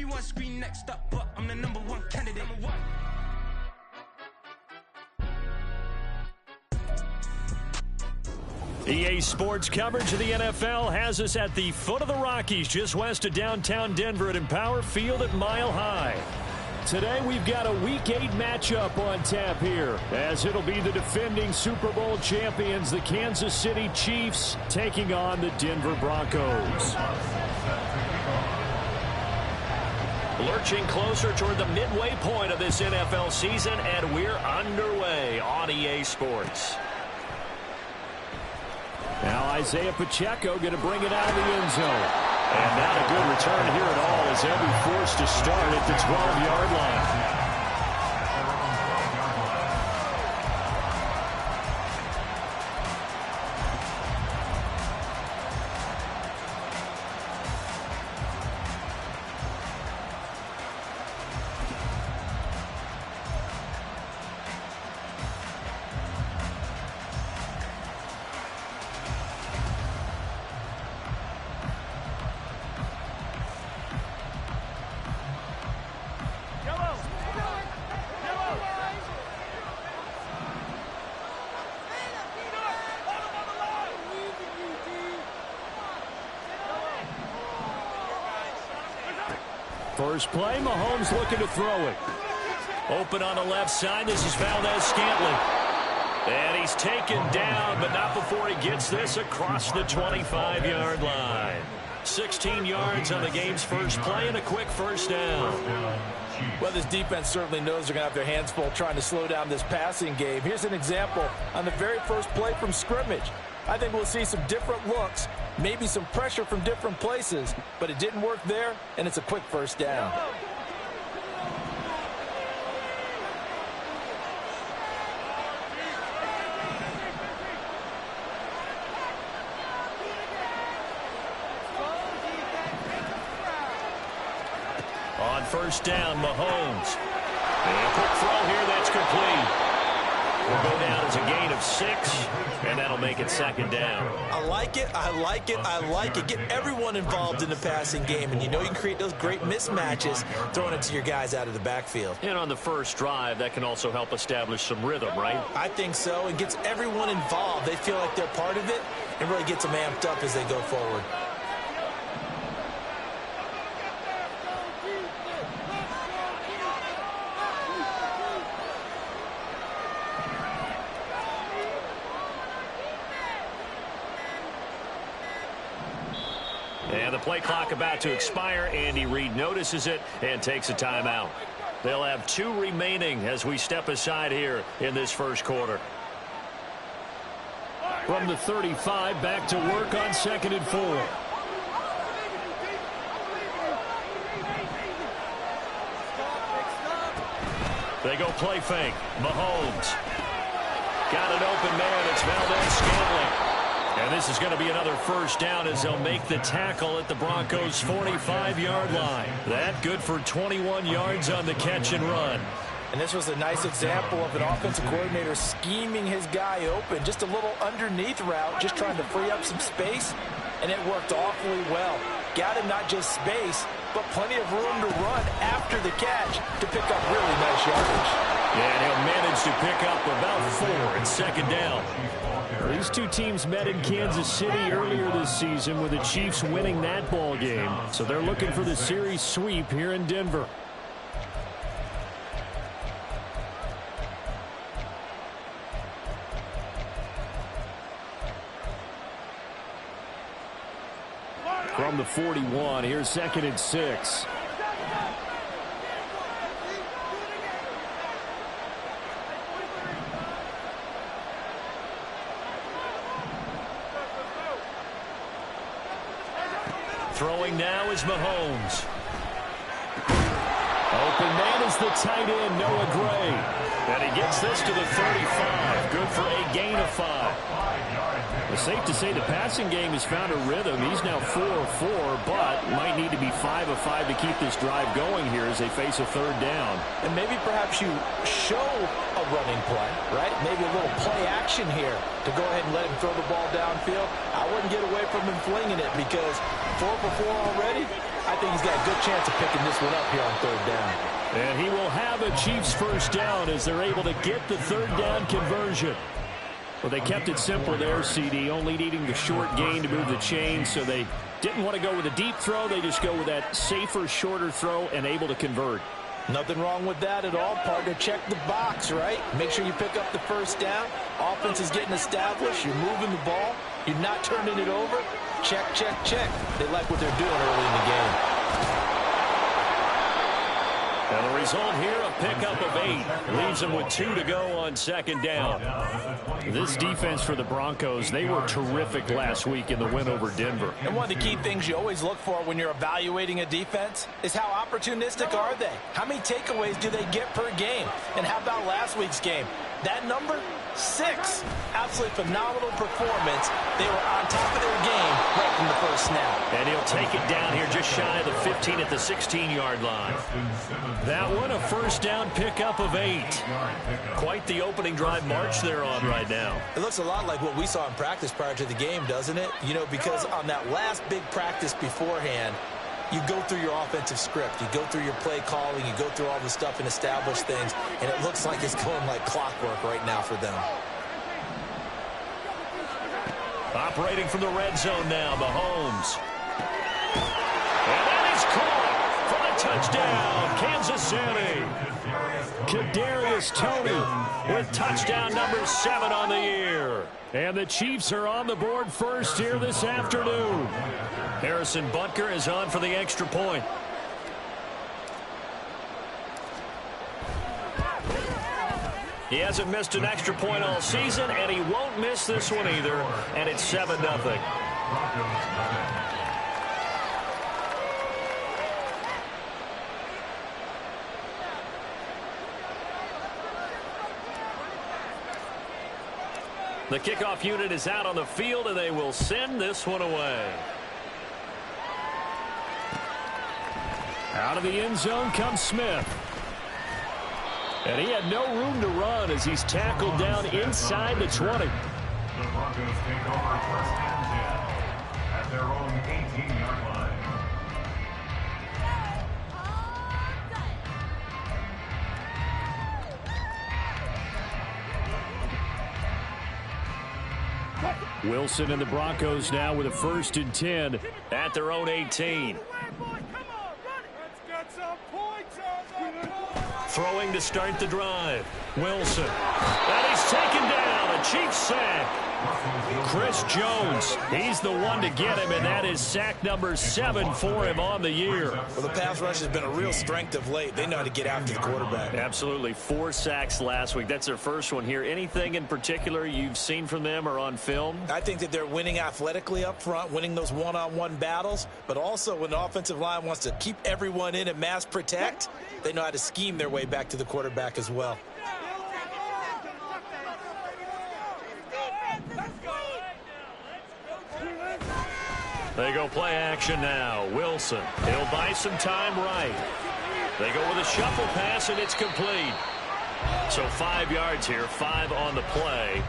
Everyone scream next up, but I'm the #1 candidate. EA Sports coverage of the NFL has us at the foot of the Rockies, just west of downtown Denver at Empower Field at Mile High. Today we've got a Week 8 matchup on tap here, as it'll be the defending Super Bowl champions, the Kansas City Chiefs, taking on the Denver Broncos. Lurching closer toward the midway point of this NFL season, and we're underway on EA Sports. Now Isaiah Pacheco going to bring it out of the end zone. And not a good return here at all, as they'll be forced to start at the 12-yard line. First play, Mahomes looking to throw it. Open on the left side, this is Valdez-Scantling. And he's taken down, but not before he gets this across the 25-yard line. 16 yards on the game's first play and a quick first down. Well, this defense certainly knows they're going to have their hands full trying to slow down this passing game. Here's an example on the very first play from scrimmage. I think we'll see some different looks, maybe some pressure from different places, but it didn't work there, and it's a quick first down. On first down, Mahomes. And a quick throw here, that's complete. Will go down as a gain of 6, and that'll make it second down. I like it, I like it, I like it. Get everyone involved in the passing game, and you know you can create those great mismatches throwing it to your guys out of the backfield. And on the first drive, that can also help establish some rhythm, right? I think so. It gets everyone involved. They feel like they're part of it, and really gets them amped up as they go forward. And the play clock about to expire. Andy Reid notices it and takes a timeout. They'll have 2 remaining as we step aside here in this first quarter. From the 35, back to work on 2nd and 4. They go play fake. Mahomes. Got an open man. It's Valdez-Scantling. And this is going to be another first down as they'll make the tackle at the Broncos' 45-yard line. That good for 21 yards on the catch and run. And this was a nice example of an offensive coordinator scheming his guy open. Just a little underneath route, just trying to free up some space, and it worked awfully well. Got him not just space, but plenty of room to run after the catch to pick up really nice yardage. Yeah, and he'll manage to pick up about 4 in second down. These two teams met in Kansas City earlier this season with the Chiefs winning that ball game. So they're looking for the series sweep here in Denver. From the 41, here's 2nd and 6. Throwing now is Mahomes. Open man is the tight end, Noah Gray. And he gets this to the 35. Good for a gain of 5. It's safe to say the passing game has found a rhythm. He's now 4 of 4, but might need to be 5 of 5 to keep this drive going here as they face a 3rd down. And maybe perhaps you show a running play, right? Maybe a little play action here to go ahead and let him throw the ball downfield. I wouldn't get away from him flinging it because 4 for 4 already. I think he's got a good chance of picking this one up here on third down. And he will have a Chiefs first down as they're able to get the third down conversion. Well, they kept it simple there, CD, only needing the short gain to move the chain, so they didn't want to go with a deep throw. They just go with that safer, shorter throw and able to convert. Nothing wrong with that at all, partner. Check the box, right? Make sure you pick up the first down. Offense is getting established. You're moving the ball. You're not turning it over. Check, check, check. They like what they're doing early in the game. And the result here, a pickup of 8. Leaves them with 2 to go on second down. This defense for the Broncos, they were terrific last week in the win over Denver. And one of the key things you always look for when you're evaluating a defense is how opportunistic are they? How many takeaways do they get per game? And how about last week's game? That number? 6. Absolutely phenomenal performance. They were on top of their game right from the first snap. And he'll take it down here just shy of the 15 at the 16-yard line. That one, a first down pickup of 8. Quite the opening drive march they're on right now. It looks a lot like what we saw in practice prior to the game, doesn't it? You know, because on that last big practice beforehand, you go through your offensive script. You go through your play calling. You go through all the stuff and establish things. And it looks like it's going like clockwork right now for them. Operating from the red zone now, Mahomes. And that is caught for the touchdown, Kansas City. Kadarius Toney with touchdown number 7 on the year. And the Chiefs are on the board first here this afternoon. Harrison Butker is on for the extra point. He hasn't missed an extra point all season, and he won't miss this one either. And it's 7-0. The kickoff unit is out on the field, and they will send this one away. Out of the end zone comes Smith. And he had no room to run as he's tackled down inside the 20. The Broncos take over first and 10 at their own 18-yard line. Wilson and the Broncos now with a first and 10 at their own 18. Throwing to start the drive. Wilson. And he's taken down. A Chiefs sack. Chris Jones. He's the one to get him, and that is sack number 7 for him on the year. Well, the pass rush has been a real strength of late. They know how to get after the quarterback. Absolutely. 4 sacks last week. That's their first one here. Anything in particular you've seen from them or on film? I think that they're winning athletically up front, winning those one-on-one battles, but also when the offensive line wants to keep everyone in and mass protect, they know how to scheme their way back to the quarterback as well. They go play action now. Wilson. He'll buy some time right. They go with a shuffle pass, and it's complete. So 5 yards here, 5 on the play.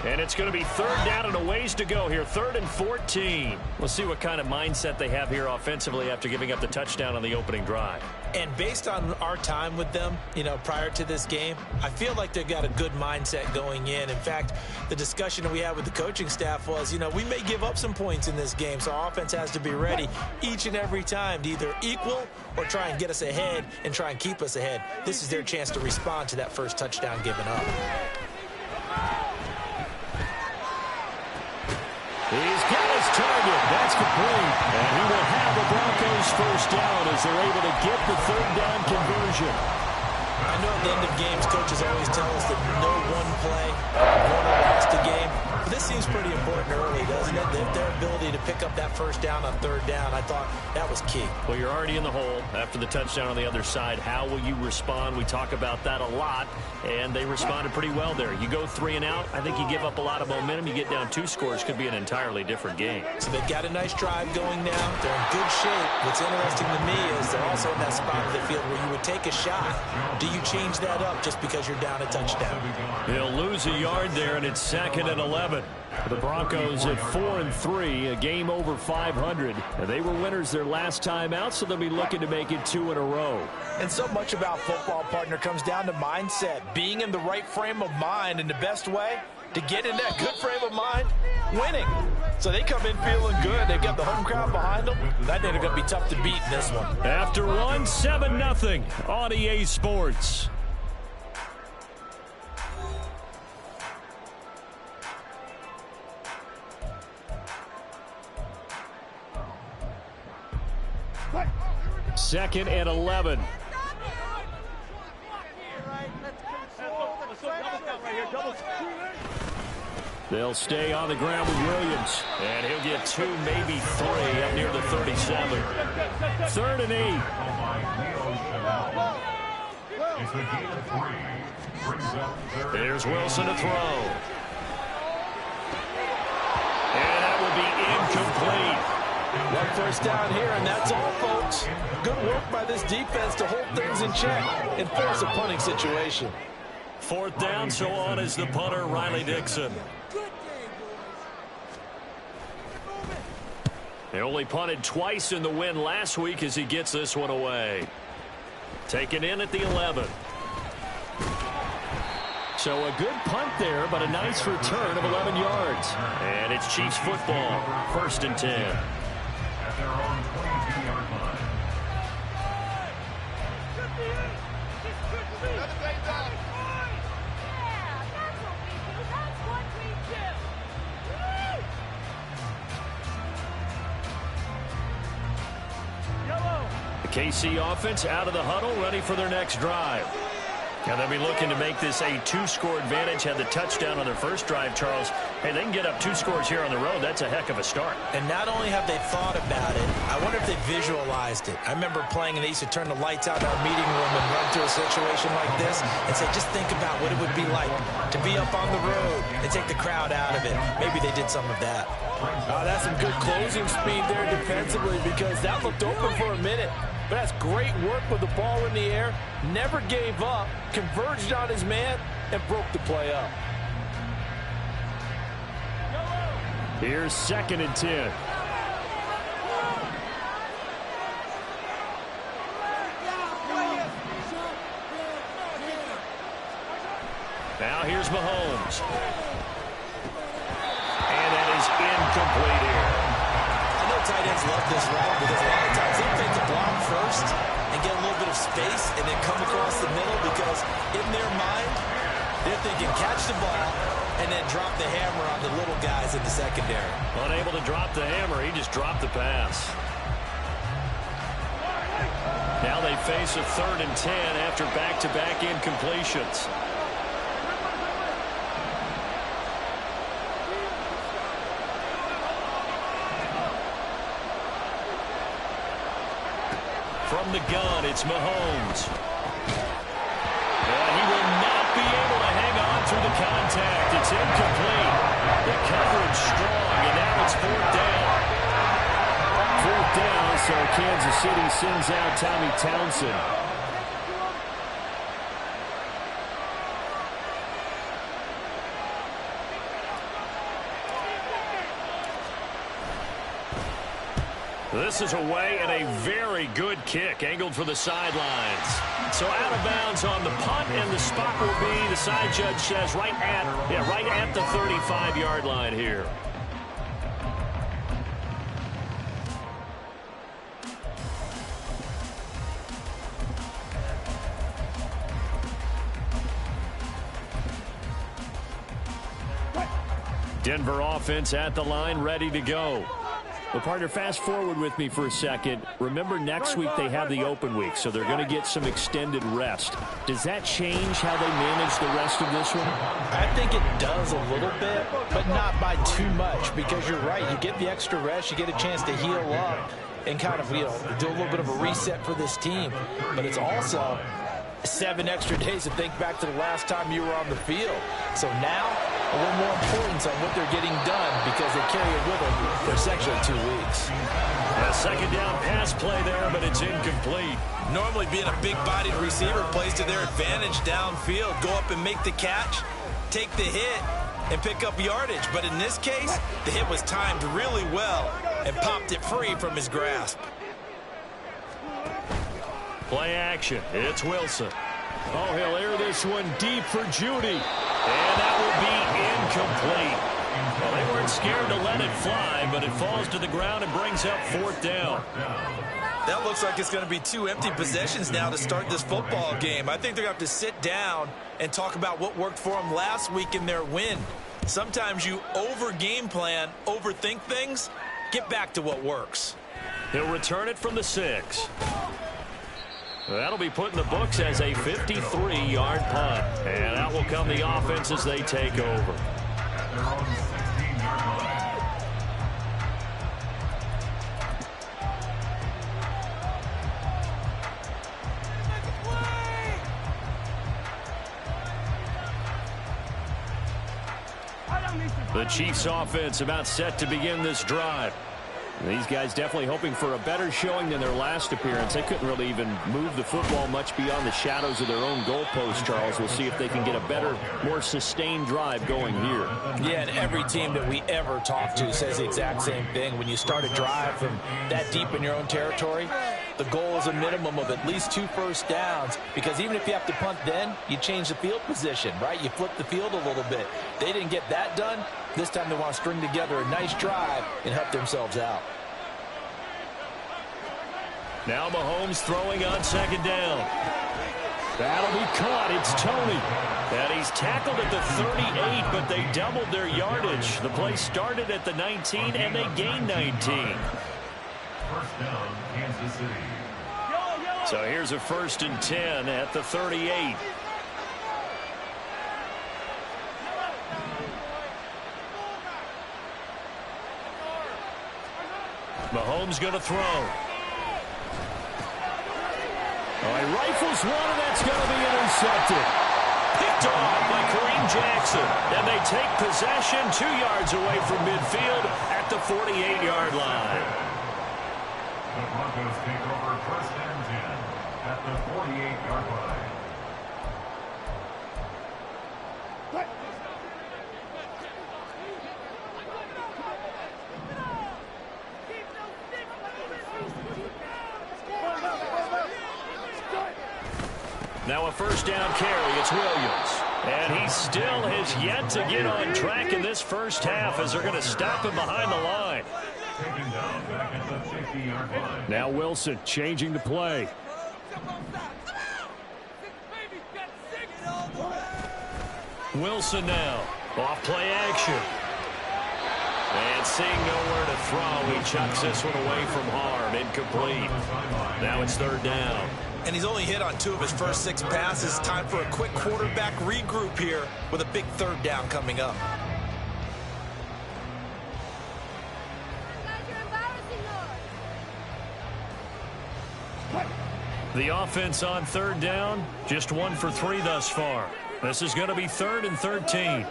And it's going to be third down and a ways to go here. 3rd and 14. We'll see what kind of mindset they have here offensively after giving up the touchdown on the opening drive. And based on our time with them, you know, prior to this game, I feel like they've got a good mindset going in. In fact, the discussion that we had with the coaching staff was, you know, we may give up some points in this game, so our offense has to be ready each and every time to either equal or try and get us ahead and try and keep us ahead. This is their chance to respond to that first touchdown given up. He's got his target. That's complete. And he will have the Broncos first down as they're able to get the third down conversion. I know at the end of games, coaches always tell us that no one play won or lost a game. But this seems pretty important early, doesn't it? Their ability to pick up that first down on third down, I thought that was key. Well, you're already in the hole after the touchdown on the other side. How will you respond? We talk about that a lot, and they responded pretty well there. You go 3 and out, I think you give up a lot of momentum. You get down 2 scores, could be an entirely different game. So they've got a nice drive going now. They're in good shape. What's interesting to me is they're also in that spot of the field where you would take a shot. Do you change that up just because you're down a touchdown? They'll lose a yard there, and it's 2nd and 11. The Broncos at 4-3, a game over 500. And they were winners their last time out, so they'll be looking to make it 2 in a row. And so much about football, partner, comes down to mindset, being in the right frame of mind, and the best way to get in that good frame of mind, winning. So they come in feeling good. They've got the home crowd behind them. I think they're going to be tough to beat in this one. After one, 7-0 on EA Sports. Second and 11. They'll stay on the ground with Williams. And he'll get 2, maybe 3 up near the 37. 3rd and 8. There's Wilson to throw. And that will be incomplete. One first down here, and that's all, folks. Good work by this defense to hold things in check and force a punting situation. 4th down, so on is the punter, Riley Dixon. They only punted twice in the win last week as he gets this one away. Taken in at the 11. So a good punt there, but a nice return of 11 yards. And it's Chiefs football, 1st and 10. At their own 22-yard line. The KC offense out of the huddle, ready for their next drive. And they'll be looking to make this a 2-score advantage. Had the touchdown on their first drive, Charles. Hey, they can get up 2 scores here on the road. That's a heck of a start. And not only have they thought about it, I wonder if they visualized it. I remember playing, and they used to turn the lights out in our meeting room and run through a situation like this and say, just think about what it would be like to be up on the road and take the crowd out of it. Maybe they did some of that. That's some good closing speed there defensively, because that looked open for a minute. But that's great work with the ball in the air. Never gave up, converged on his man, and broke the play up. Here's 2nd and 10. Now here's Mahomes. And that is incomplete here. I know tight ends love this route because a lot of times they take the block first and get a little bit of space and then come across the middle, because in their mind, they're thinking catch the ball and then drop the hammer on the little guys in the secondary. Unable to drop the hammer, he just dropped the pass. Now they face a 3rd and 10 after back-to-back incompletions. From the gun, it's Mahomes. And he will not be able to hang on through the contact. It's incomplete. The coverage strong, and now it's 4th down. 4th down, so Kansas City sends out Tommy Townsend. This is away, and a very good kick angled for the sidelines. So out of bounds on the punt, and the spot will be, the side judge says, right at the 35-yard line here. Denver offense at the line, ready to go. Well, partner, fast forward with me for a second. Remember, next week they have the open week, so they're going to get some extended rest. Does that change how they manage the rest of this one? I think it does a little bit, but not by too much, because you're right. You get the extra rest, you get a chance to heal up and kind of, do a little bit of a reset for this team. But it's also 7 extra days to think back to the last time you were on the field. So now, a little more importance on what they're getting done, because they carry it with them for essentially 2 weeks. A 2nd down pass play there, but it's incomplete. Normally being a big-bodied receiver plays to their advantage downfield. Go up and make the catch, take the hit, and pick up yardage. But in this case, the hit was timed really well and popped it free from his grasp. Play action. It's Wilson. Oh, he'll air this one deep for Judy. And that will be incomplete. Well, they weren't scared to let it fly, but it falls to the ground and brings up 4th down. That looks like it's going to be 2 empty possessions now to start this football game. I think they're going to have to sit down and talk about what worked for them last week in their win. Sometimes you over-game plan, overthink things. Get back to what works. He'll return it from the 6. That'll be put in the books as a 53-yard punt. And out will come the offense as they take over. At their own 16-yard line. The Chiefs offense about set to begin this drive. These guys definitely hoping for a better showing than their last appearance. They couldn't really even move the football much beyond the shadows of their own goalpost, Charles. We'll see if they can get a better, more sustained drive going here. Yeah, and every team that we ever talk to says the exact same thing. When you start a drive from that deep in your own territory, the goal is a minimum of at least 2 first downs, because even if you have to punt then, you change the field position, right? You flip the field a little bit. They didn't get that done. This time they want to string together a nice drive and help themselves out. Now Mahomes throwing on 2nd down. That'll be caught. It's Tony. And he's tackled at the 38, but they doubled their yardage. The play started at the 19, and they gained 19. First down, Kansas City. So here's a 1st and 10 at the 38. Mahomes going to throw. Oh, he rifles one, and that's going to be intercepted. Picked off by Kareem Jackson. And they take possession 2 yards away from midfield at the 48-yard line. The Broncos take over 1st and 10 at the 48-yard line. Now a 1st down carry. It's Williams. And he still has yet to get on track in this first half as they're going to stop him behind the line. Taken down back at the 50-yard line. Now Wilson changing the play. Wilson now. Off play action. And seeing nowhere to throw, he chucks this one away from harm. Incomplete. Now it's 3rd down. And he's only hit on 2 of his first 6 passes. Time for a quick quarterback regroup here with a big 3rd down coming up. The offense on 3rd down, just 1 for 3 thus far. This is going to be 3rd and 13.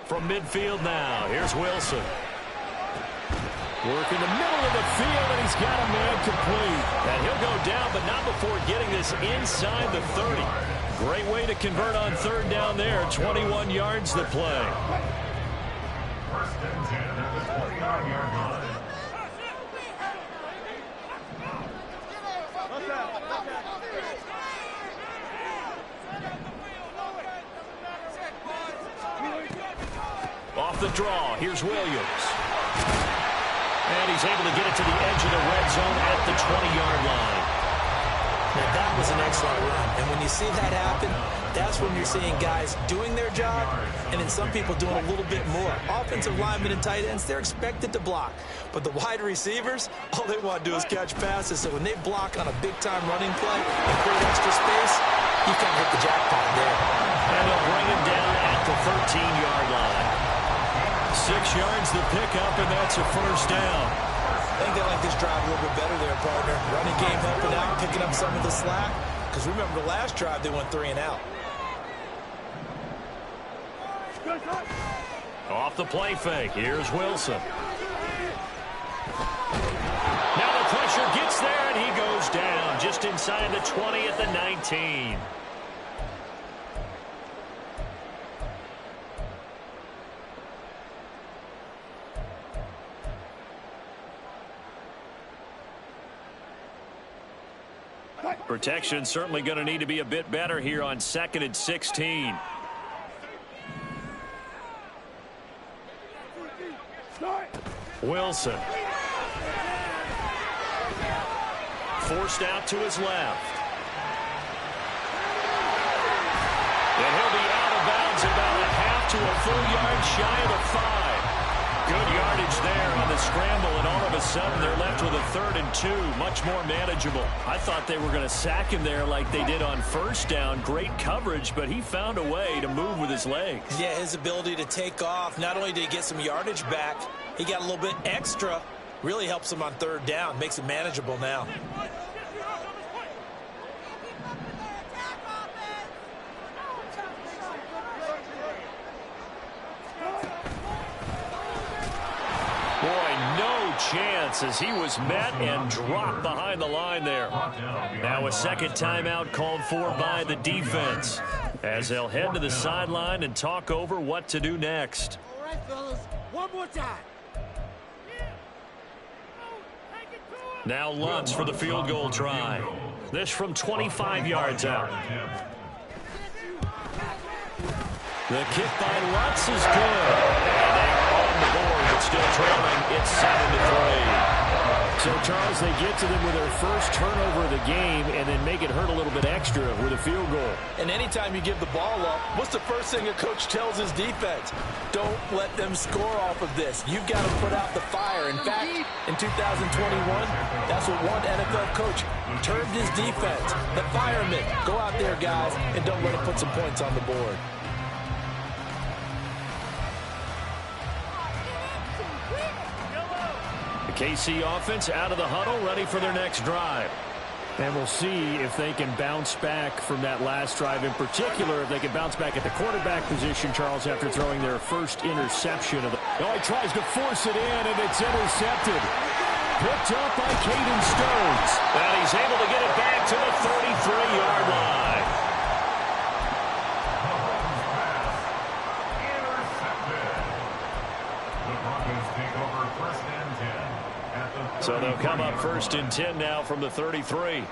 From midfield now, here's Wilson. Work in the middle of the field, and he's got a man complete. And he'll go down, but not before getting this inside the 30. Great way to convert on 3rd down there. 21 yards the play. 1st and 10 at the 20-yard line. Off the draw, here's Williams. And he's able to get it to the edge of the red zone at the 20-yard line. Now that was an excellent run. And when you see that happen, that's when you're seeing guys doing their job and then some people doing a little bit more. Offensive linemen and tight ends, they're expected to block. But the wide receivers, all they want to do is catch passes. So when they block on a big-time running play and create extra space, you kind of hit the jackpot there. And they'll bring him down at the 13-yard line. 6 yards the pickup, and that's a 1st down. I think they like this drive a little bit better there, partner. Running game helping out, picking up some of the slack. Because remember, the last drive, they went 3 and out. Off the play fake, here's Wilson. Now the throw pressure, gets there, and he goes down just inside the 20 at the 19. Protection certainly going to need to be a bit better here on 2nd and 16. Wilson. Forced out to his left. And he'll be out of bounds about a half to a full yard shy of the 5. Good yardage there on the scramble, and all of a sudden they're left with a 3rd and 2, much more manageable. I thought they were going to sack him there like they did on 1st down. Great coverage, but he found a way to move with his legs. Yeah, his ability to take off, not only did he get some yardage back, he got a little bit extra. Really helps him on 3rd down, makes it manageable now. Chance as he was met and dropped behind the line there. Now a 2nd timeout called for by the defense as they'll head to the sideline and talk over what to do next. All right, fellas, one more time. Now Lutz for the field goal try. This from 25 yards out. The kick by Lutz is good. Still trailing, it's 7-3. So, Charles, they get to them with their first turnover of the game and then make it hurt a little bit extra with a field goal. And anytime you give the ball up, what's the first thing a coach tells his defense? Don't let them score off of this. You've got to put out the fire. In fact, in 2021, that's what one NFL coach termed his defense. The firemen. Go out there, guys, and don't let them put some points on the board. The KC offense out of the huddle, ready for their next drive. And we'll see if they can bounce back from that last drive. In particular, if they can bounce back at the quarterback position, Charles, after throwing their first interception. Oh, he tries to force it in, and it's intercepted. Picked up by Caden Stones. And he's able to get it back to the 33-yard line. The Broncos take over 1st and 10. So they'll come up 1st and 10 now from the 33.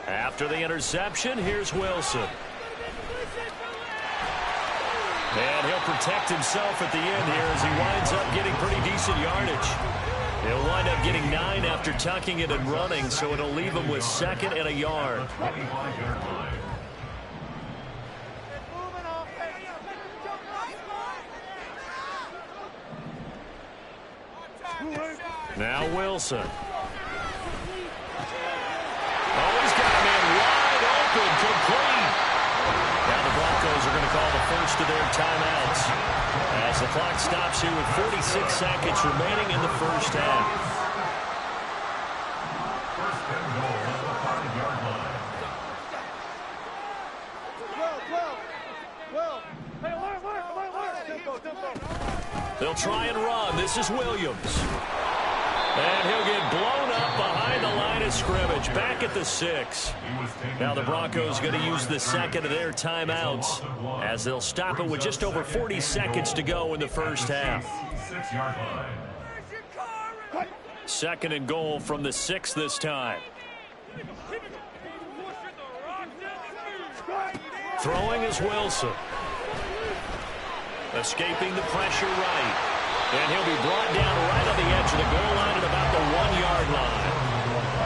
After the interception, here's Wilson. And he'll protect himself at the end here as he winds up getting pretty decent yardage. He'll wind up getting 9 after tucking it and running, so it'll leave him with 2nd and a yard. Now Wilson. Oh, he's got a man wide open, complete. Now the Broncos are going to call the first of their timeouts as the clock stops here with 46 seconds remaining in the first half. 1st and goal at the 5-yard line. They'll try and run. This is Williams. And he'll get blown up behind the line of scrimmage. Back at the 6. Now the Broncos going to use the 2nd of their timeouts as they'll stop it with just over 40 seconds to go in the first half. 6-yard line. 2nd and goal from the 6 this time. Throwing is Wilson. Escaping the pressure right. And he'll be brought down right on the edge of the goal line at about the 1-yard line.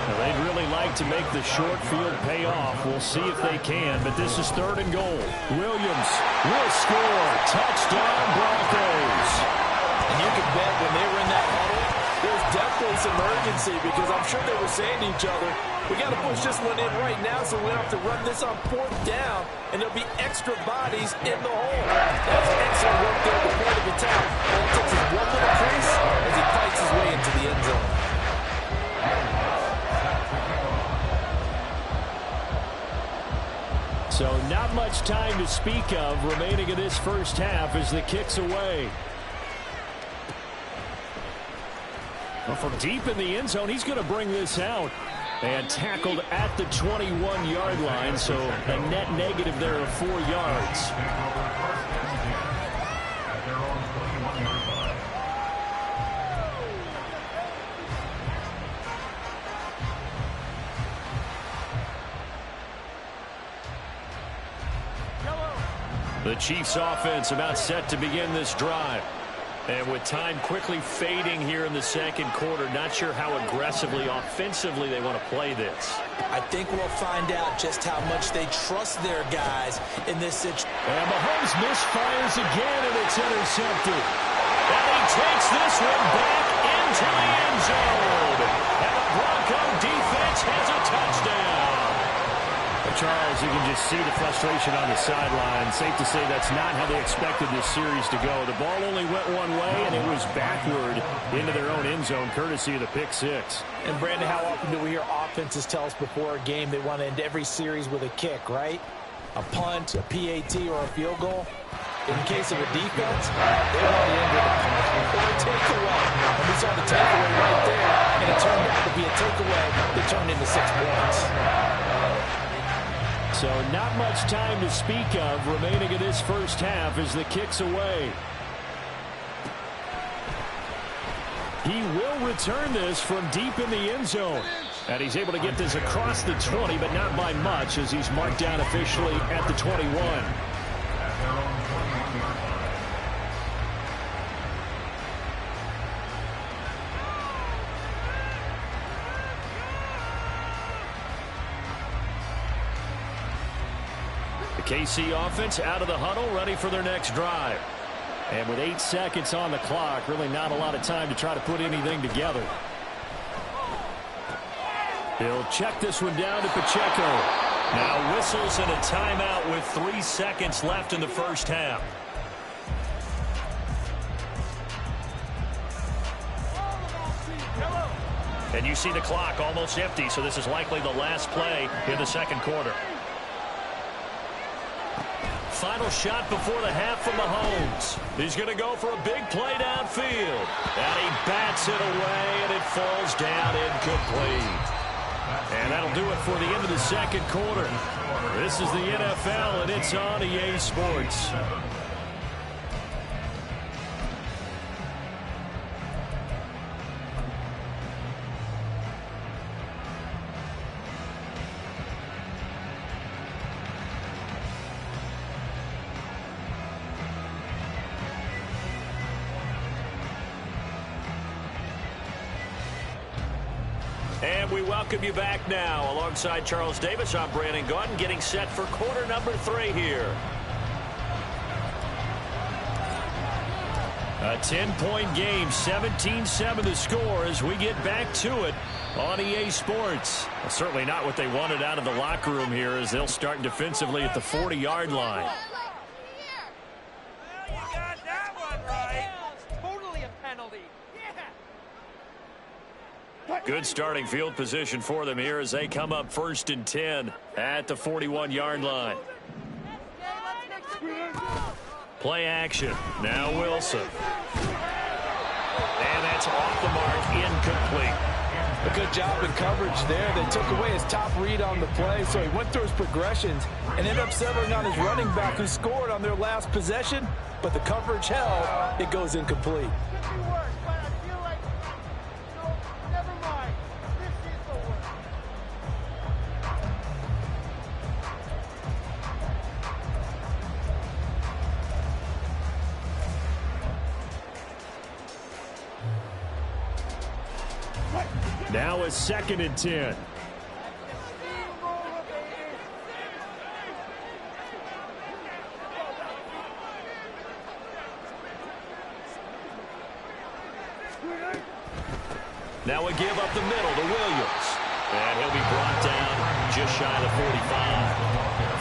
Now, they'd really like to make the short field pay off. We'll see if they can, but this is 3rd and goal. Williams will score. Touchdown, Broncos. And you can bet when they were in that huddle, there's definitely some urgency because I'm sure they were saying to each other, we got to push this one in right now so we don't have to run this on 4th down, and there'll be extra bodies in the hole. That's excellent work there before the attack. All it takes is one little crease as he fights his way into the end zone. So not much time to speak of remaining in this first half as the kick's away. Well, from deep in the end zone, he's going to bring this out. And tackled at the 21-yard line, so a net negative there of 4 yards. The Chiefs offense about set to begin this drive. And with time quickly fading here in the second quarter, not sure how aggressively, offensively they want to play this. I think we'll find out just how much they trust their guys in this situation. And Mahomes misfires again, and it's intercepted. And he takes this one back into the end zone. And the Bronco defense has a touchdown. Charles, you can just see the frustration on the sideline. Safe to say that's not how they expected this series to go. The ball only went one way, and it was backward into their own end zone, courtesy of the pick six. And, Brandon, how often do we hear offenses tell us before a game they want to end every series with a kick, right? A punt, a PAT, or a field goal. In the case of a defense, they want to end with a punt or a takeaway. And we saw the takeaway right there, and it turned out to be a takeaway that turned into 6 points. So not much time to speak of remaining in this first half as the kick's away. He will return this from deep in the end zone. And he's able to get this across the 20, but not by much, as he's marked down officially at the 21. KC offense out of the huddle, ready for their next drive. And with 8 seconds on the clock, really not a lot of time to try to put anything together. He'll check this one down to Pacheco. Now whistles and a timeout with 3 seconds left in the first half. And you see the clock almost empty, so this is likely the last play in the second quarter. Final shot before the half from Mahomes. He's going to go for a big play downfield. And he bats it away, and it falls down incomplete. And that'll do it for the end of the second quarter. This is the NFL, and it's on EA Sports. And we welcome you back now. Alongside Charles Davis, I'm Brandon Gaudin, getting set for quarter number 3 here. A 10-point game, 17-7 the score as we get back to it on EA Sports. Well, certainly not what they wanted out of the locker room here as they'll start defensively at the 40-yard line. Good starting field position for them here as they come up 1st and 10 at the 41-yard line. Play action. Now Wilson. And that's off the mark, incomplete. A good job in coverage there. They took away his top read on the play, so he went through his progressions and ended up settling on his running back who scored on their last possession, but the coverage held. It goes incomplete. Now a 2nd and 10. Now a give up the middle to Williams. And he'll be brought down just shy of the 45.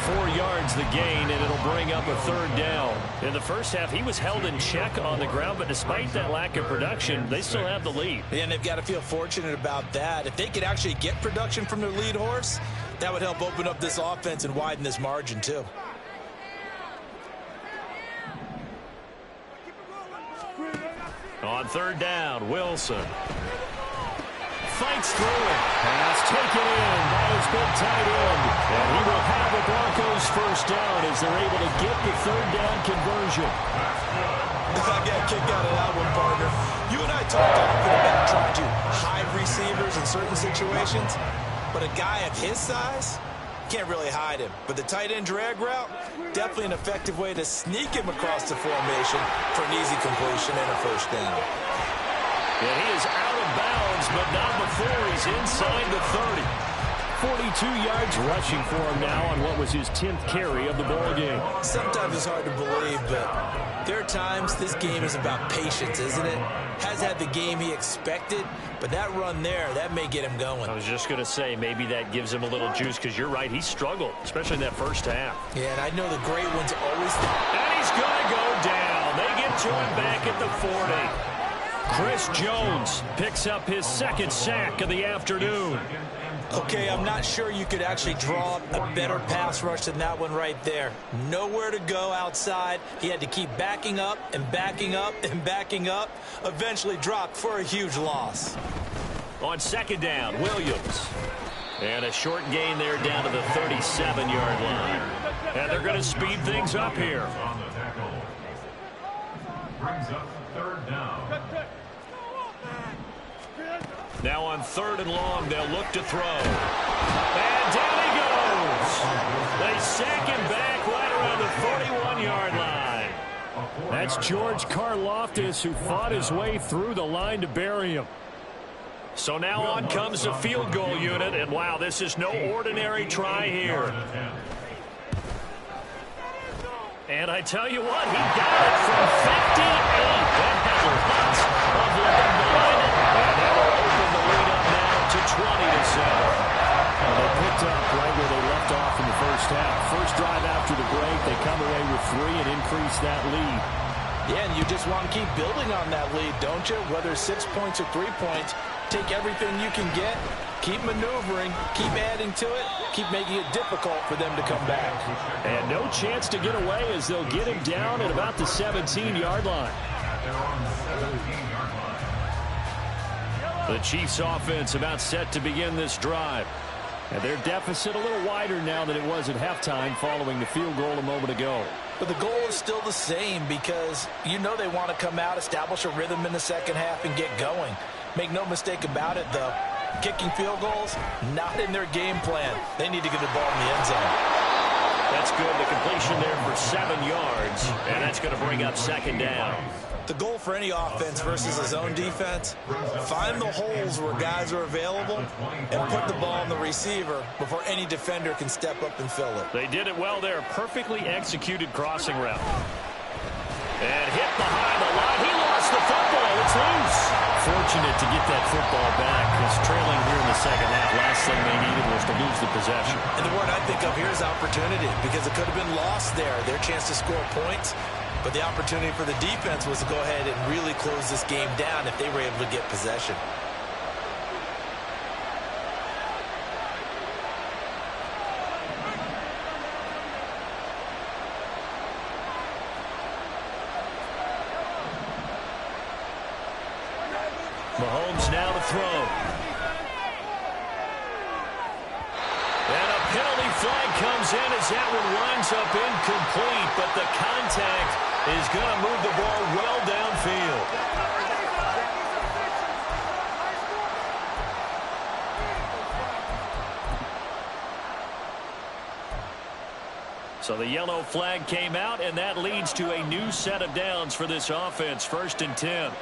4 yards the gain, and it'll bring up a 3rd down. In the first half, he was held in check on the ground, but despite that lack of production, they still have the lead. And they've got to feel fortunate about that. If they could actually get production from their lead horse, that would help open up this offense and widen this margin, too. On 3rd down, Wilson. fights through it. Pass taken in by his big tight end. And he will have the Broncos first down as they're able to get the third down conversion. I got a kick out of that one, partner. You and I talked often about trying to hide receivers in certain situations, but a guy of his size can't really hide him. But the tight end drag route, definitely an effective way to sneak him across the formation for an easy completion and a first down. And he is out of bounds, but not before he's inside the 30. 42 yards rushing for him now on what was his 10th carry of the ball game. Sometimes it's hard to believe, but there are times this game is about patience, isn't it? Has had the game he expected, but that run there, that may get him going. I was just going to say, maybe that gives him a little juice, because you're right, he struggled, especially in that first half. Yeah, and I know the great ones always... And he's going to go down. They get to him back at the 40. Chris Jones picks up his second sack of the afternoon. Okay, I'm not sure you could actually draw a better pass rush than that one right there. Nowhere to go outside. He had to keep backing up and backing up and backing up. Eventually dropped for a huge loss. On second down, Williams. And a short gain there down to the 37-yard line. And they're going to speed things up here. On the tackle. Brings up third down. Now on third and long, they'll look to throw. And down he goes. They sack him back right around the 41-yard line. That's George Karlaftis, who fought his way through the line to bury him. So now on comes the field goal unit, and wow, this is no ordinary try here. And I tell you what, he got it from 58. That has lots of leg behind it. And that will open the lead up now to 20-7. Well, they picked up right where they left off in the first half. First drive after the break, they come away with 3 and increase that lead. Yeah, and you just want to keep building on that lead, don't you? Whether 6 points or 3 points, take everything you can get, keep maneuvering, keep adding to it, keep making it difficult for them to come back. And no chance to get away as they'll get him down at about the 17-yard line. The Chiefs offense about set to begin this drive. And their deficit a little wider now than it was at halftime following the field goal a moment ago. But the goal is still the same because you know they want to come out, establish a rhythm in the second half, and get going. Make no mistake about it, though. Kicking field goals, not in their game plan. They need to get the ball in the end zone. That's good. The completion there for 7 yards, and that's going to bring up second down. The goal for any offense versus a zone defense, find the holes where guys are available and put the ball on the receiver before any defender can step up and fill it. They did it well there. Perfectly executed crossing route. And hit behind the line. He lost the football. It's loose. Fortunate to get that football back because trailing here in the second half, last thing they needed was to lose the possession. And the word I think of here is opportunity because it could have been lost there. Their chance to score points. But the opportunity for the defense was to go ahead and really close this game down if they were able to get possession. Mahomes now to throw. And a penalty flag comes in as that one winds up incomplete, but the contact is going to move the ball well downfield. So the yellow flag came out, and that leads to a new set of downs for this offense. 1st and 10.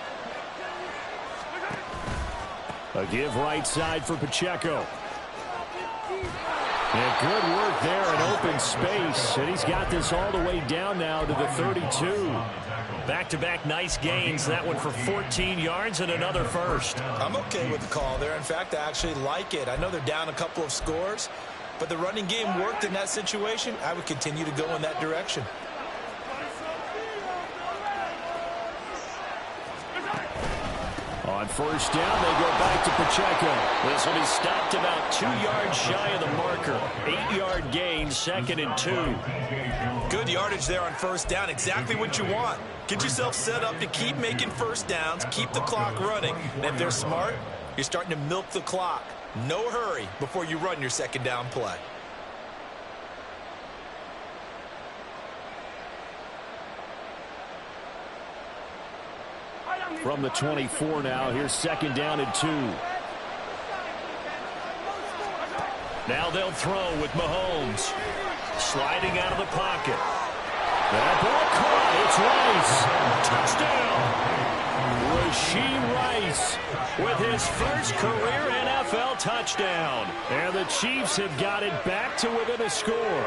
A give right side for Pacheco. And good work there in open space. And he's got this all the way down now to the 32. Back-to-back nice gains. That one for 14 yards and another first. I'm okay with the call there. In fact, I actually like it. I know they're down a couple of scores, but the running game worked in that situation. I would continue to go in that direction. On 1st down, they go back to Pacheco. This one is stopped about 2 yards shy of the marker. 8-yard gain, 2nd and 2. Good yardage there on 1st down. Exactly what you want. Get yourself set up to keep making 1st downs, keep the clock running. And if they're smart, You're starting to milk the clock. No hurry before you run your second down play. From the 24 now, here's second down and 2. Now they'll throw with Mahomes. Sliding out of the pocket. That ball caught. It's Rice. Touchdown. Rashee Rice with his first career NFL touchdown. And the Chiefs have got it back to within a score.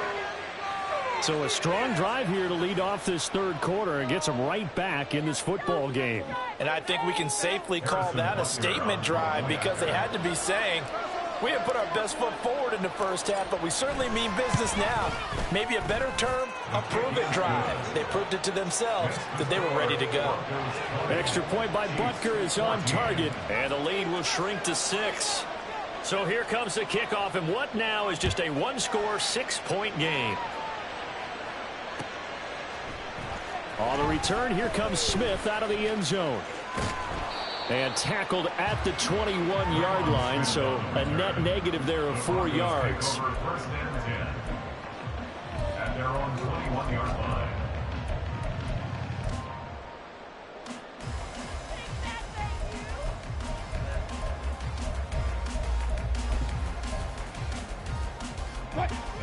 So a strong drive here to lead off this third quarter and gets them right back in this football game. And I think we can safely call that a statement drive because they had to be saying, we have put our best foot forward in the first half, but we certainly mean business now. Maybe a better term, a prove-it drive. They proved it to themselves that they were ready to go. Extra point by Butker is on target, and the lead will shrink to 6. So here comes the kickoff, and what now is just a one-score, 6-point game. On the return, here comes Smith out of the end zone. And tackled at the 21-yard line, so a net negative there of 4 yards. First and 10 at their own 21-yard line.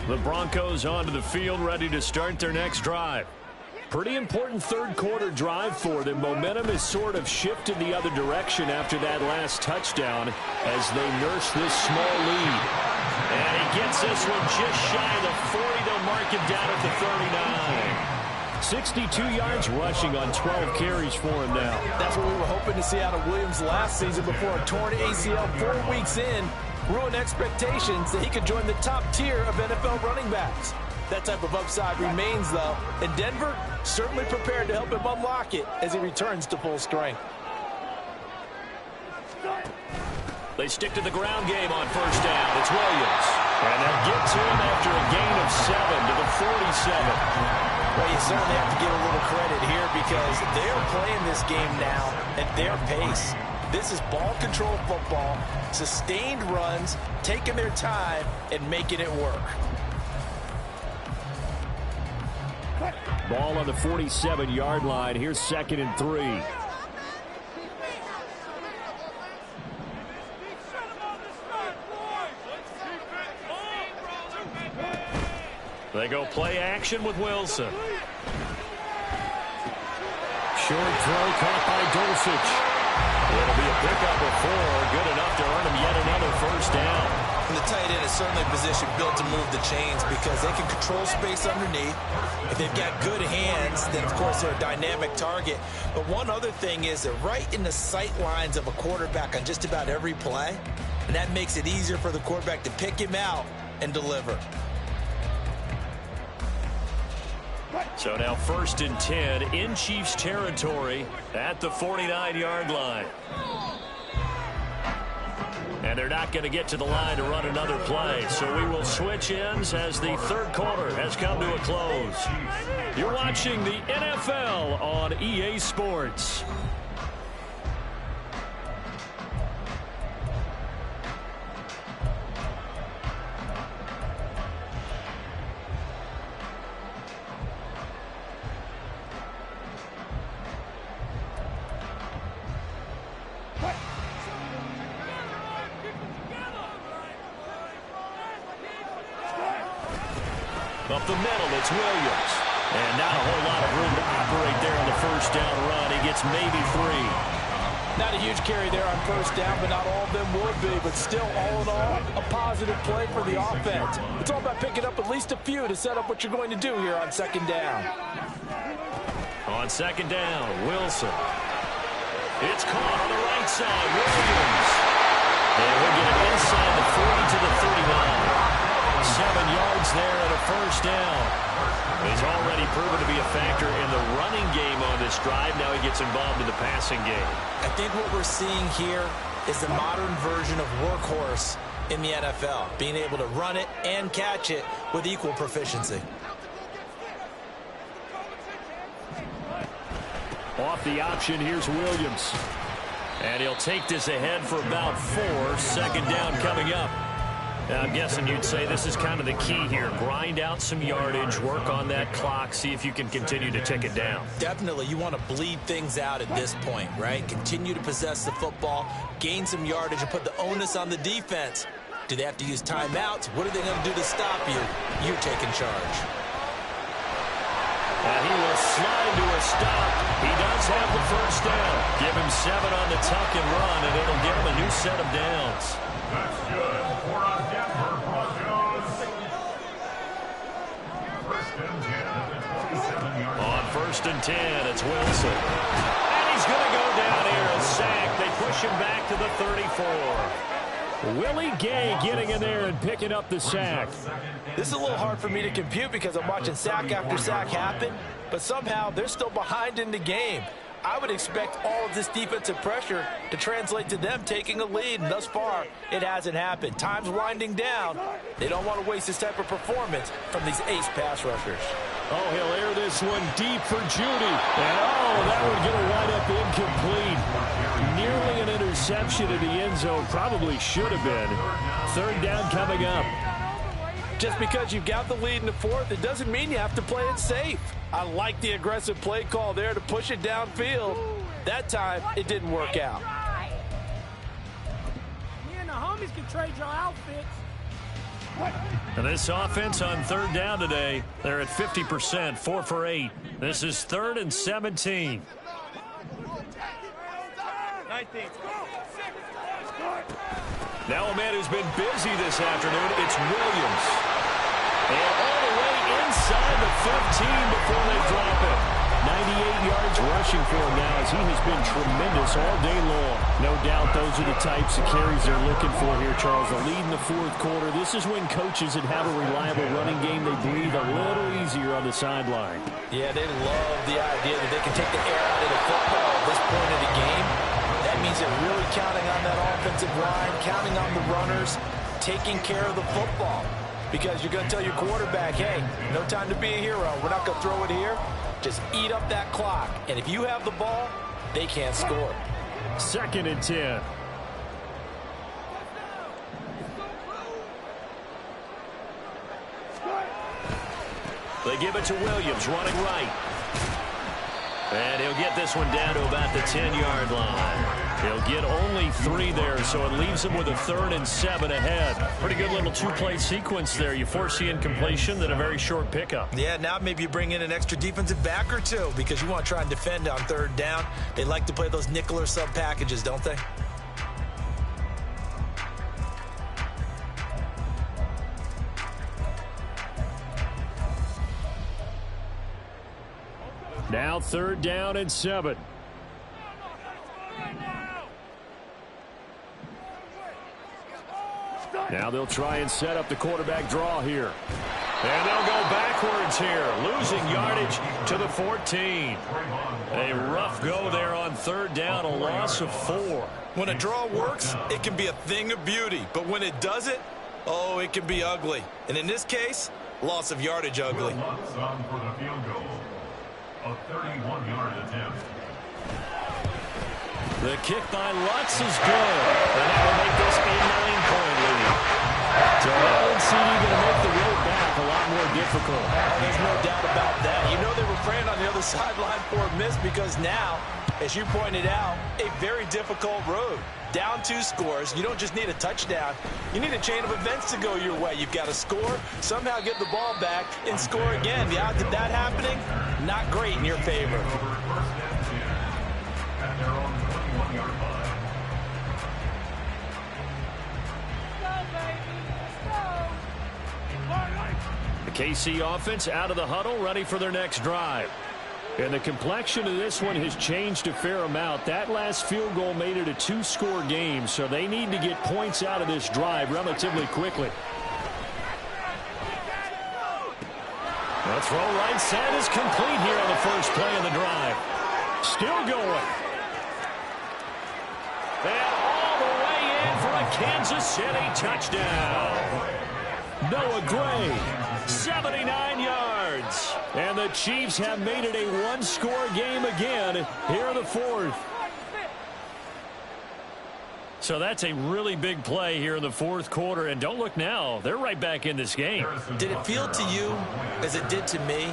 The Broncos onto the field, ready to start their next drive. Pretty important third quarter drive for them. Momentum has sort of shifted the other direction after that last touchdown as they nurse this small lead. And he gets this one just shy of the 40. They'll mark him down at the 39. 62 yards rushing on 12 carries for him now. That's what we were hoping to see out of Williams last season before a torn ACL 4 weeks in ruined expectations that he could join the top tier of NFL running backs. That type of upside remains, though, and Denver certainly prepared to help him unlock it as he returns to full strength. They stick to the ground game on first down. It's Williams. And they'll get to him after a gain of 7 to the 47. Well, you certainly have to give a little credit here because they're playing this game now at their pace. This is ball control football, sustained runs, taking their time and making it work. Ball on the 47-yard line. Here's second and 3. They go play action with Wilson. Short throw caught by Dulcich. It'll be a pickup of 4. Good enough to earn him yet another first down. And the tight end is certainly a position built to move the chains because they can control space underneath. If they've got good hands, then, of course, they're a dynamic target. But one other thing is they're right in the sight lines of a quarterback on just about every play. And that makes it easier for the quarterback to pick him out and deliver. So now first and 10 in Chiefs territory at the 49-yard line. And they're not going to get to the line to run another play. So we will switch ends as the third quarter has come to a close. You're watching the NFL on EA Sports. Up the middle, it's Williams. And not a whole lot of room to operate there on the first down run. He gets maybe 3. Not a huge carry there on first down, but not all of them will be. But still, all in all, a positive play for the offense. It's all about picking up at least a few to set up what you're going to do here on second down. On second down, Wilson. It's caught on the right side, Williams. And we'll get it inside the 40 to the 39. 7 yards there and a first down. He's already proven to be a factor in the running game on this drive. Now he gets involved in the passing game. I think what we're seeing here is the modern version of workhorse in the NFL, being able to run it and catch it with equal proficiency. Off the option, here's Williams. And he'll take this ahead for about 4. Second down coming up. Now, I'm guessing you'd say this is kind of the key here. Grind out some yardage, work on that clock, see if you can continue to tick it down. Definitely, you want to bleed things out at this point, right? Continue to possess the football, gain some yardage, and put the onus on the defense. Do they have to use timeouts? What are they going to do to stop you? You're taking charge. And he will slide to a stop. He does have the first down. Give him 7 on the tuck and run, and it'll give him a new set of downs. That's good for a Denver Broncos. First and 10 at the 27-yard line. On first and 10, it's Wilson. And he's going to go down here, a sack. They push him back to the 34. Willie Gay getting in there and picking up the sack. This is a little hard for me to compute because I'm watching sack after sack happen, but somehow they're still behind in the game. I would expect all of this defensive pressure to translate to them taking a lead, and thus far, it hasn't happened. Time's winding down. They don't want to waste this type of performance from these ace pass rushers. Oh, he'll air this one deep for Judy. And, that would get a wind up incomplete. Nearly an interception in the end zone. Probably should have been. Third down coming up. Just because you've got the lead in the fourth, it doesn't mean you have to play it safe. I like the aggressive play call there to push it downfield. That time, it didn't work out. Me and the homies can trade your outfits. And this offense on third down today, they're at 50%, 4 for 8. This is 3rd and 17. Now a man who's been busy this afternoon, it's Williams. And all the way inside the 15 before they drop it. 98 yards rushing for him now as he has been tremendous all day long. No doubt those are the types of carries they're looking for here, Charles. The lead in the fourth quarter. This is when coaches that have a reliable running game, they breathe a little easier on the sideline. Yeah, they love the idea that they can take the air out of the football at this point of the game. That means they're really counting on that offensive line, counting on the runners, taking care of the football. Because you're going to tell your quarterback, hey, no time to be a hero. We're not going to throw it here. Just eat up that clock. And if you have the ball, they can't score. 2nd and 10. They give it to Williams, running right. And he'll get this one down to about the 10-yard line. He'll get only 3 there, so it leaves him with a 3rd and 7 ahead. Pretty good little 2-play sequence there. You force the incompletion, then a very short pickup. Yeah, now maybe you bring in an extra defensive back or 2 because you want to try and defend on 3rd down. They like to play those nickel or sub packages, don't they? Now 3rd down and 7. Now they'll try and set up the quarterback draw here. And they'll go backwards here, losing yardage to the 14. A rough go there on 3rd down, a loss of 4. When a draw works, it can be a thing of beauty. But when it doesn't, oh, it can be ugly. And in this case, loss of yardage ugly. Lutz on for the field goal. A 31-yard attempt. The kick by Lutz is good. And that will make this a 9-point lead. So LNC going to make the road back a lot more difficult. There's no doubt about that. You know they were praying on the other sideline for a miss because now, as you pointed out, a very difficult road. Down 2 scores. You don't just need a touchdown. You need a chain of events to go your way. You've got to score, somehow get the ball back, and score again. The odds of that happening, not great in your favor. At their own 21-yard line. The KC offense out of the huddle, ready for their next drive. And the complexion of this one has changed a fair amount. That last field goal made it a 2-score game, so they need to get points out of this drive relatively quickly. The throw right side is complete here on the first play of the drive. Still going. And all the way in for a Kansas City touchdown. Noah Gray, 79 yards. And the Chiefs have made it a 1-score game again here in the fourth. So that's a really big play here in the fourth quarter. And don't look now. They're right back in this game. Did it feel to you, as it did to me,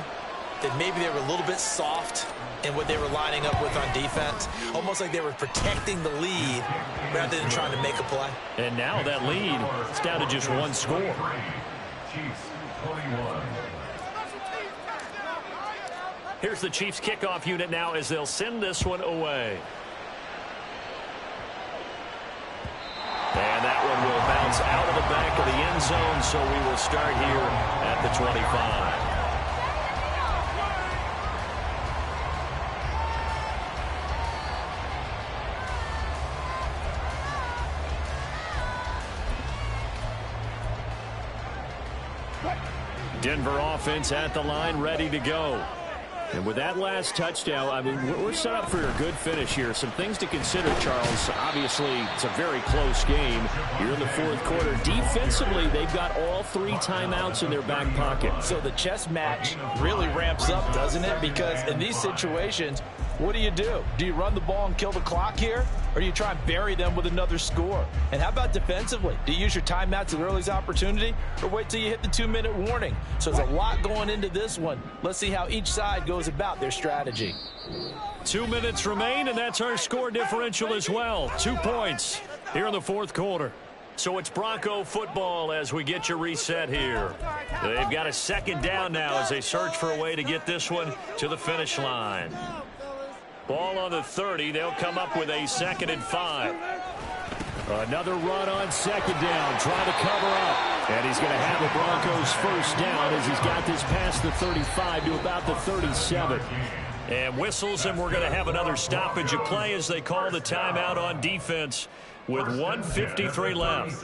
that maybe they were a little bit soft in what they were lining up with on defense? Almost like they were protecting the lead rather than trying to make a play. And now that lead is down to just one score. Chiefs 21. Here's the Chiefs kickoff unit now as they'll send this one away. And that one will bounce out of the back of the end zone, so we will start here at the 25. Denver offense at the line, ready to go. And with that last touchdown, I mean, we're set up for a good finish here. Some things to consider, Charles. Obviously, it's a very close game here in the fourth quarter. Defensively, they've got all 3 timeouts in their back pocket. So the chess match really ramps up, doesn't it? Because in these situations, what do? Do you run the ball and kill the clock here? Or do you try and bury them with another score? And how about defensively? Do you use your timeouts at earliest opportunity? Or wait till you hit the 2-minute warning? So there's a lot going into this one. Let's see how each side goes about their strategy. 2 minutes remain, and that's our score differential as well. 2 points here in the fourth quarter. So it's Bronco football as we get you reset here. They've got a second down now as they search for a way to get this one to the finish line. Ball on the 30. They'll come up with a 2nd and 5. Another run on second down, trying to cover up. And he's going to have the Broncos first down as he's got this past the 35 to about the 37. And whistles, and we're going to have another stoppage of play as they call the timeout on defense with 1:53 left.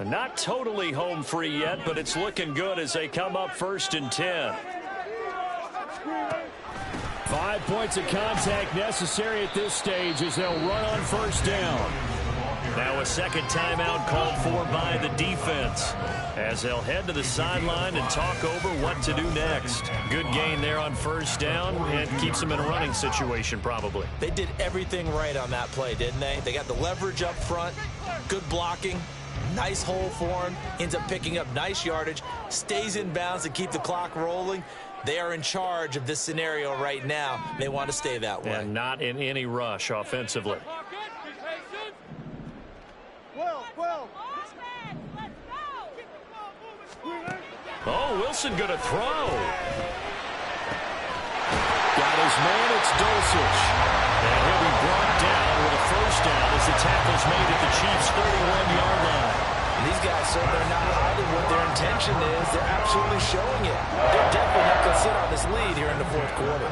Not totally home free yet, but it's looking good as they come up 1st and 10. 5 points of contact necessary at this stage as they'll run on first down. Now a second timeout called for by the defense as they'll head to the sideline and talk over what to do next. Good gain there on first down and keeps them in a running situation probably. They did everything right on that play, didn't they? They got the leverage up front, good blocking, nice hole for him, ends up picking up nice yardage, stays in bounds to keep the clock rolling. They are in charge of this scenario right now. They want to stay that way. And not in any rush offensively. Oh, Wilson going to throw. Got his man, it's Dulcich. And he'll be brought down with a first down as the tackle's made at the Chiefs' 31-yard line. These guys, so they're not hiding what their intention is. They're absolutely showing it. They're definitely not going to sit on this lead here in the fourth quarter.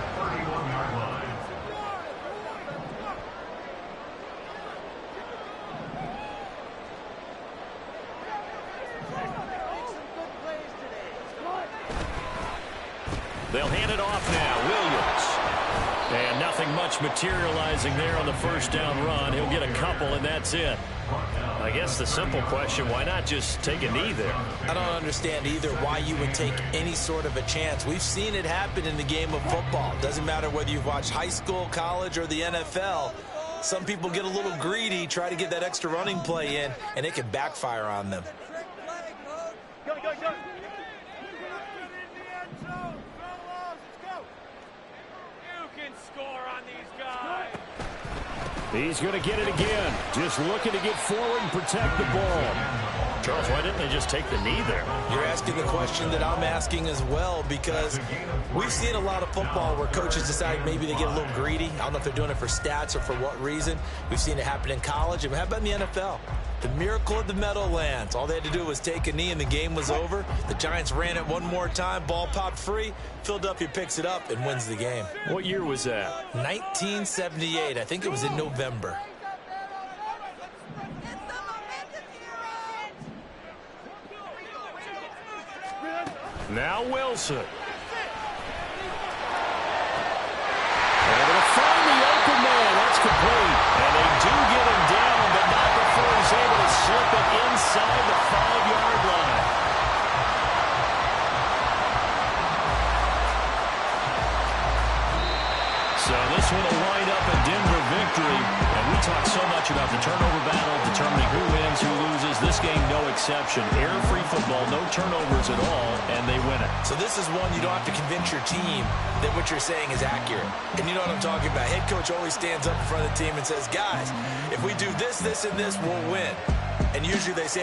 They'll hand it off now. Williams. And nothing much materializing there on the first down run. He'll get a couple, and that's it. I guess the simple question, why not just take a knee there? I don't understand either why you would take any sort of a chance. We've seen it happen in the game of football. Doesn't matter whether you've watched high school, college, or the NFL. Some people get a little greedy, try to get that extra running play in, and it can backfire on them. Go, go, go. He's going to get it again. Just looking to get forward and protect the ball. Charles, why didn't they just take the knee there? You're asking the question that I'm asking as well, because we've seen a lot of football where coaches decide maybe they get a little greedy. I don't know if they're doing it for stats or for what reason. We've seen it happen in college. And how about in the NFL? The miracle of the Meadowlands. All they had to do was take a knee and the game was over. The Giants ran it one more time. Ball popped free. Philadelphia picks it up and wins the game. What year was that? 1978. I think it was in November. Now Wilson. Able to find the open man. That's complete. And they do get him down, but not before he's able to slip it inside the 5-yard line. So this one will wind up a Denver victory. And we talked much about the turnover battle, determining who wins, who loses. This game, no exception. Error-free football, no turnovers at all, and they win it. So this is one you don't have to convince your team that what you're saying is accurate. And you know what I'm talking about. Head coach always stands up in front of the team and says, guys, if we do this, this, and this, we'll win. And usually they say,